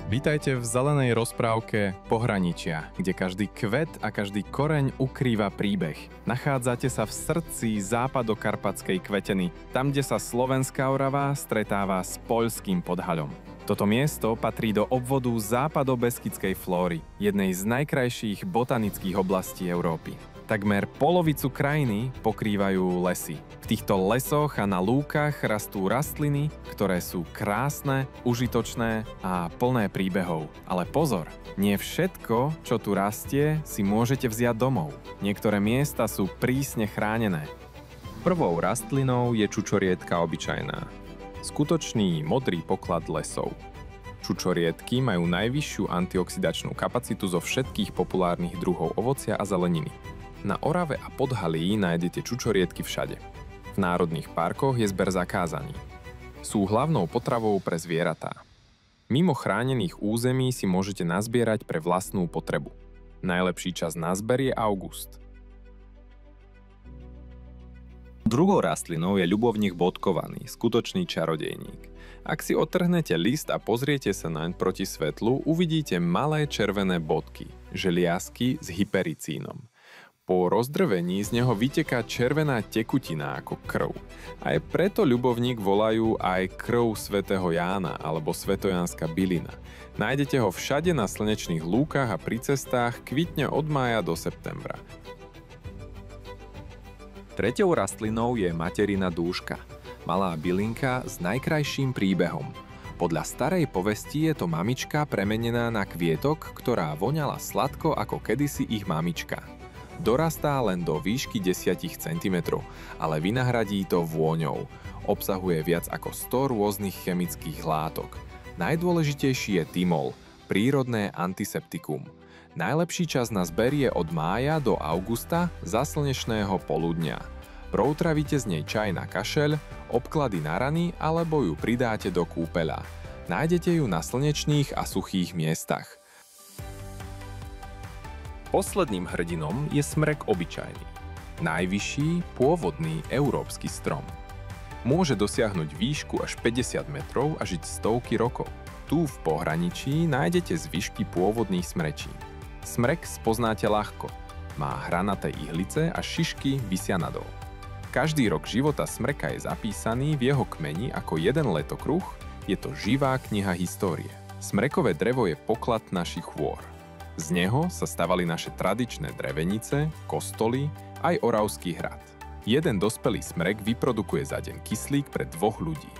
Vítajte v zelenej rozprávke Pohraničia, kde každý kvet a každý koreň ukrýva príbeh. Nachádzate sa v srdci západokarpatskej kveteny, tam, kde sa Slovenská Orava stretáva s poľským Podhaľom. Toto miesto patrí do obvodu západobeskydskej flóry, jednej z najkrajších botanických oblastí Európy. Takmer polovicu krajiny pokrývajú lesy. V týchto lesoch a na lúkach rastú rastliny, ktoré sú krásne, užitočné a plné príbehov. Ale pozor, nie všetko, čo tu rastie, si môžete vziať domov. Niektoré miesta sú prísne chránené. Prvou rastlinou je čučorietka obyčajná. Skutočný modrý poklad lesov. Čučoriedky majú najvyššiu antioxidačnú kapacitu zo všetkých populárnych druhov ovocia a zeleniny. Na Orave a Podhalí nájdete čučoriedky všade. V národných parkoch je zber zakázaný. Sú hlavnou potravou pre zvieratá. Mimo chránených území si môžete nazbierať pre vlastnú potrebu. Najlepší čas na zber je august. Druhou rastlinou je ľubovník bodkovaný, skutočný čarodejník. Ak si otrhnete list a pozriete sa naň proti svetlu, uvidíte malé červené bodky, želiazky s hypericínom. Po rozdrvení z neho vyteká červená tekutina ako krv. Aj preto ľubovník volajú aj krv svätého Jána alebo svetojánska bylina. Nájdete ho všade na slnečných lúkach a pri cestách, kvitne od mája do septembra. Treťou rastlinou je materina dúška. Malá bylinka s najkrajším príbehom. Podľa starej povesti je to mamička premenená na kvietok, ktorá voňala sladko ako kedysi ich mamička. Dorastá len do výšky 10 cm, ale vynahradí to vôňou. Obsahuje viac ako 100 rôznych chemických látok. Najdôležitejší je tymol, prírodné antiseptikum. Najlepší čas na zber je od mája do augusta za slnečného poludnia. Proutravíte z nej čaj na kašeľ, obklady na rany alebo ju pridáte do kúpeľa. Nájdete ju na slnečných a suchých miestach. Posledným hrdinom je smrek obyčajný. Najvyšší, pôvodný európsky strom. Môže dosiahnuť výšku až 50 metrov a žiť stovky rokov. Tu v pohraničí nájdete zvyšky pôvodných smrečí. Smrek spoznáte ľahko. Má hranaté ihlice a šišky visia nadol. Každý rok života smreka je zapísaný v jeho kmeni ako jeden letokruh, je to živá kniha histórie. Smrekové drevo je poklad našich chôr. Z neho sa stavali naše tradičné drevenice, kostoly, aj Oravský hrad. Jeden dospelý smrek vyprodukuje za deň kyslík pre 2 ľudí.